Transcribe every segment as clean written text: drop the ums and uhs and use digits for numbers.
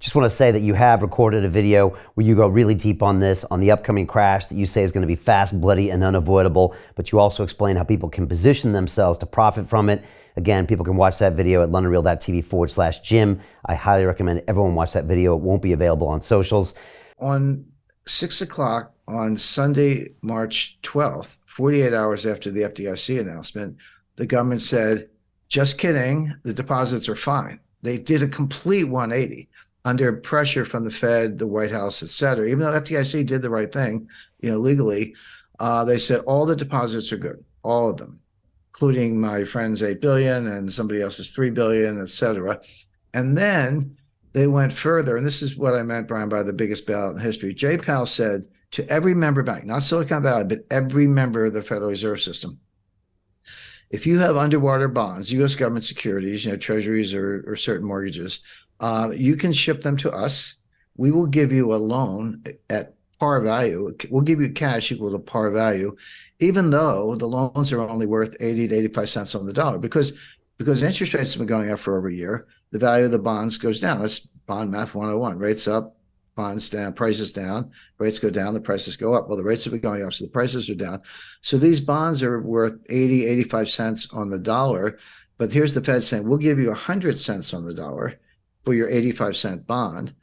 Just want to say that you have recorded a video where you go really deep on this, on the upcoming crash that you say is going to be fast, bloody, and unavoidable. But you also explain how people can position themselves to profit from it. Again, people can watch that video at londonreal.tv/Jim. I highly recommend everyone watch that video. It won't be available on socials. On 6 o'clock on Sunday, March 12th, 48 hours after the FDIC announcement, the government said, just kidding, the deposits are fine. They did a complete 180 under pressure from the Fed, the White House, et cetera. Even though FDIC did the right thing, legally, they said all the deposits are good, all of them, including my friend's $8 billion and somebody else's $3 billion, et cetera. And then they went further, and this is what I meant, Brian, by the biggest bailout in history. Jay Powell said to every member bank, not Silicon Valley, but every member of the Federal Reserve System, if you have underwater bonds, U.S. government securities, treasuries or certain mortgages, you can ship them to us. We will give you a loan at par value. We'll give you cash equal to par value, even though the loans are only worth 80 to 85 cents on the dollar, because interest rates have been going up for over a year. The value of the bonds goes down. That's bond math 101. Rates up, bonds down, prices down, rates go down, the prices go up. Well, the rates have been going up, so the prices are down. So these bonds are worth 80, 85 cents on the dollar. But here's the Fed saying, we'll give you 100 cents on the dollar for your 85-cent bond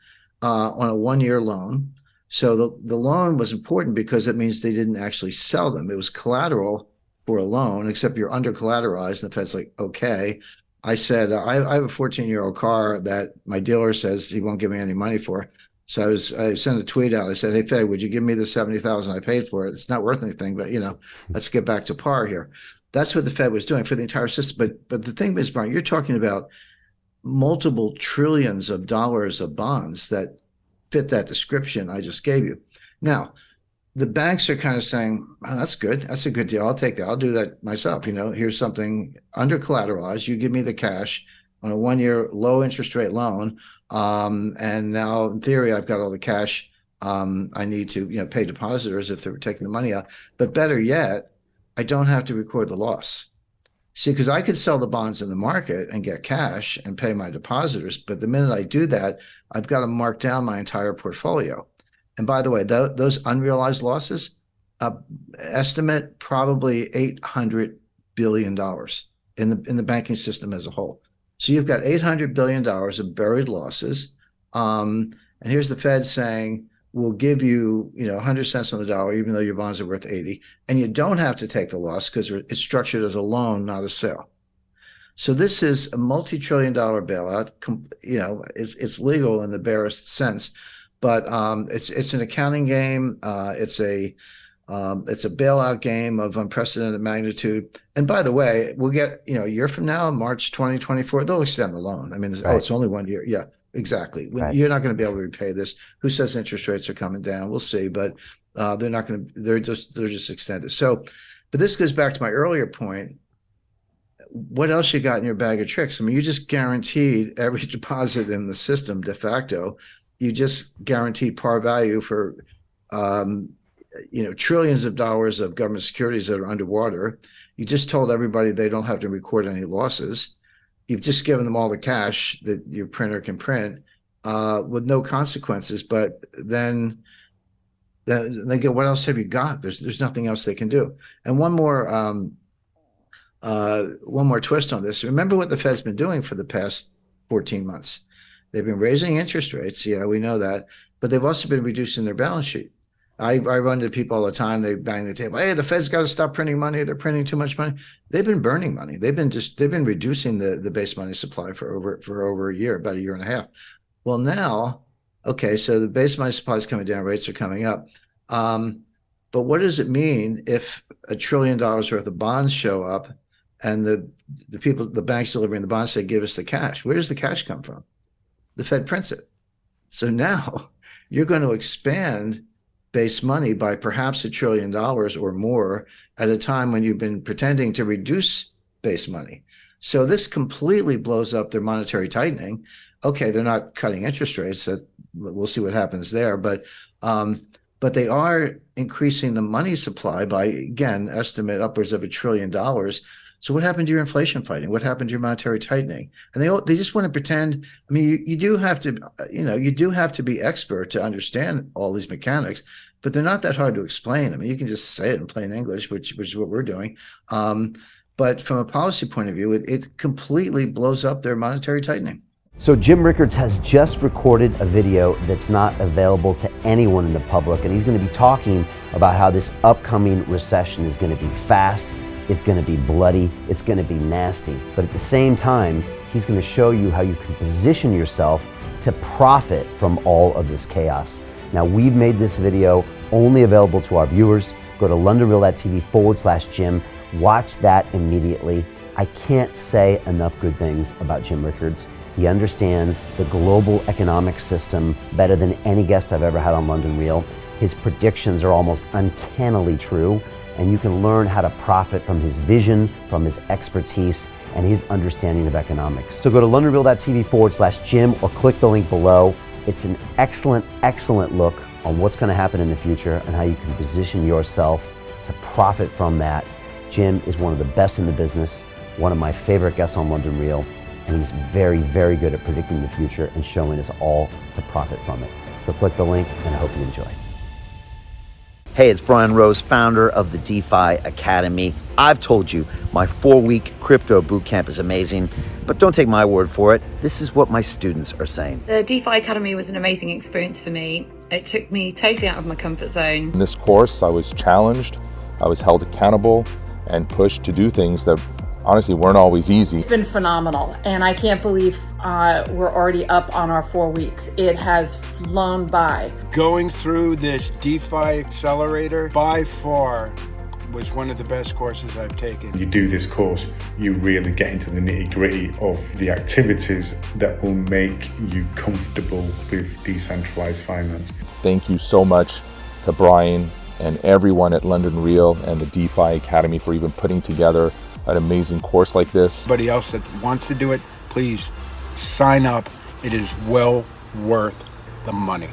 on a 1-year loan. So the loan was important because it means they didn't actually sell them. It was collateral for a loan, except you're under collateralized. And the Fed's like, okay. I said, I have a 14-year-old car that my dealer says he won't give me any money for. So I sent a tweet out. I said, hey, Fed, would you give me the $70,000 I paid for it? It's not worth anything, but, let's get back to par here. That's what the Fed was doing for the entire system. But the thing is, Brian, you're talking about multiple trillions of dollars of bonds that fit that description I just gave you. Now, the banks are kind of saying, oh, that's good. That's a good deal. I'll take that. I'll do that myself. Here's something under collateralized. You give me the cash on a 1-year low interest rate loan. And now in theory, I've got all the cash I need to, pay depositors if they're taking the money out. But better yet, I don't have to record the loss. See, because I could sell the bonds in the market and get cash and pay my depositors. But the minute I do that, I've got to mark down my entire portfolio. And by the way, those unrealized losses, estimate probably $800 billion in the banking system as a whole. So you've got $800 billion of buried losses. And here's the Fed saying, we'll give you, 100 cents on the dollar, even though your bonds are worth 80. And you don't have to take the loss because it's structured as a loan, not a sale. So this is a multi-trillion-dollar bailout. It's legal in the barest sense. But it's an accounting game. It's a bailout game of unprecedented magnitude. And by the way, we'll get a year from now, March 2024, they'll extend the loan. I mean, right. It's only 1 year. Yeah, exactly. Right. You're not going to be able to repay this. Who says interest rates are coming down? We'll see, but they're not going to. They're just extended. So, but this goes back to my earlier point. What else you got in your bag of tricks? I mean, you just guaranteed every deposit in the system de facto. You just guaranteed par value for, trillions of dollars of government securities that are underwater. You just told everybody they don't have to record any losses. You've just given them all the cash that your printer can print with no consequences. But then they go, what else have you got? There's nothing else they can do. And one more twist on this. Remember what the Fed's been doing for the past 14 months. They've been raising interest rates. Yeah, we know that. But they've also been reducing their balance sheet. I run to people all the time. They bang the table. Hey, the Fed's got to stop printing money. They're printing too much money. They've been burning money. They've been reducing the base money supply for over a year, about a year and a half. Well, now, okay, so the base money supply is coming down. Rates are coming up. But what does it mean if $1 trillion worth of bonds show up and the banks delivering the bonds say, give us the cash? Where does the cash come from? The Fed prints it. So now you're going to expand base money by perhaps $1 trillion or more at a time when you've been pretending to reduce base money. So this completely blows up their monetary tightening. Okay, they're not cutting interest rates. That we'll see what happens there. But they are increasing the money supply by, again, estimate upwards of $1 trillion. So what happened to your inflation fighting? What happened to your monetary tightening? And they just want to pretend. I mean, you do have to, you do have to be expert to understand all these mechanics, but they're not that hard to explain. I mean, you can just say it in plain English, which is what we're doing. But from a policy point of view, it completely blows up their monetary tightening. So Jim Rickards has just recorded a video that's not available to anyone in the public, and he's going to be talking about how this upcoming recession is going to be fast, it's going to be bloody, it's going to be nasty. But at the same time, he's going to show you how you can position yourself to profit from all of this chaos. Now, we've made this video only available to our viewers. Go to londonreal.tv/Jim. Watch that immediately. I can't say enough good things about Jim Rickards. He understands the global economic system better than any guest I've ever had on London Real. His predictions are almost uncannily true, and you can learn how to profit from his vision, from his expertise, and his understanding of economics. So go to londonreal.tv/Jim or click the link below. It's an excellent, excellent look on what's going to happen in the future and how you can position yourself to profit from that. Jim is one of the best in the business, one of my favorite guests on London Real, and he's very, very good at predicting the future and showing us all to profit from it. So click the link, and I hope you enjoy. Hey, it's Brian Rose, founder of the DeFi Academy. I've told you my 4-week crypto bootcamp is amazing, but don't take my word for it. This is what my students are saying. The DeFi Academy was an amazing experience for me. It took me totally out of my comfort zone. In this course, I was challenged, I was held accountable, and pushed to do things that honestly weren't always easy. It's been phenomenal, and I can't believe we're already up on our 4 weeks. It has flown by. Going through this DeFi accelerator by far was one of the best courses I've taken. You do this course, you really get into the nitty-gritty of the activities that will make you comfortable with decentralized finance. Thank you so much to Brian and everyone at London Real and the DeFi Academy for even putting together an amazing course like this. Anybody else that wants to do it, please sign up. It is well worth the money.